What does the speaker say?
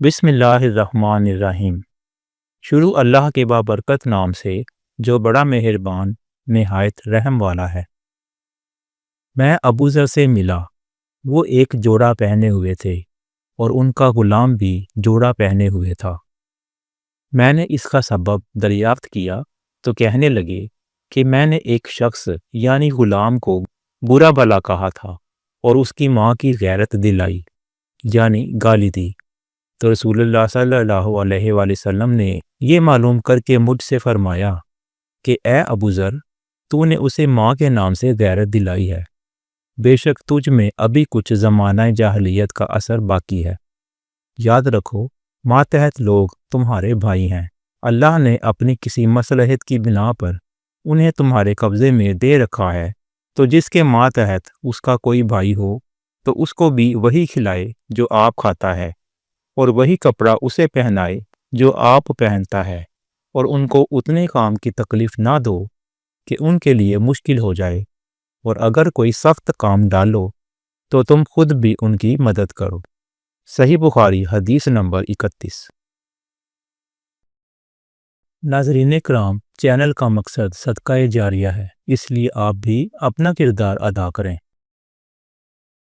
بسم اللہ الرحمن الرحیم۔ شروع اللہ کے بابرکت نام سے جو بڑا مہربان نہایت رحم والا ہے۔ میں ابوذر سے ملا، وہ ایک جوڑا پہنے ہوئے تھے اور ان کا غلام بھی جوڑا پہنے ہوئے تھا۔ میں نے اس کا سبب دریافت کیا تو کہنے لگے کہ میں نے ایک شخص یعنی غلام کو برا بھلا کہا تھا اور اس کی ماں کی غیرت دلائی یعنی گالی دی، تو رسول اللہ صلی اللہ علیہ وآلہ وسلم نے یہ معلوم کر کے مجھ سے فرمایا کہ اے ابوذر، تو نے اسے ماں کے نام سے غیرت دلائی ہے، بے شک تجھ میں ابھی کچھ زمانہ جاہلیت کا اثر باقی ہے۔ یاد رکھو، ماتحت لوگ تمہارے بھائی ہیں، اللہ نے اپنی کسی مصلحت کی بنا پر انہیں تمہارے قبضے میں دے رکھا ہے، تو جس کے ماتحت اس کا کوئی بھائی ہو تو اس کو بھی وہی کھلائے جو آپ کھاتا ہے، اور وہی کپڑا اسے پہنائے جو آپ پہنتا ہے، اور ان کو اتنے کام کی تکلیف نہ دو کہ ان کے لیے مشکل ہو جائے، اور اگر کوئی سخت کام ڈالو تو تم خود بھی ان کی مدد کرو۔ صحیح بخاری حدیث نمبر 31۔ ناظرین کرام، چینل کا مقصد صدقہ جاریہ ہے، اس لیے آپ بھی اپنا کردار ادا کریں۔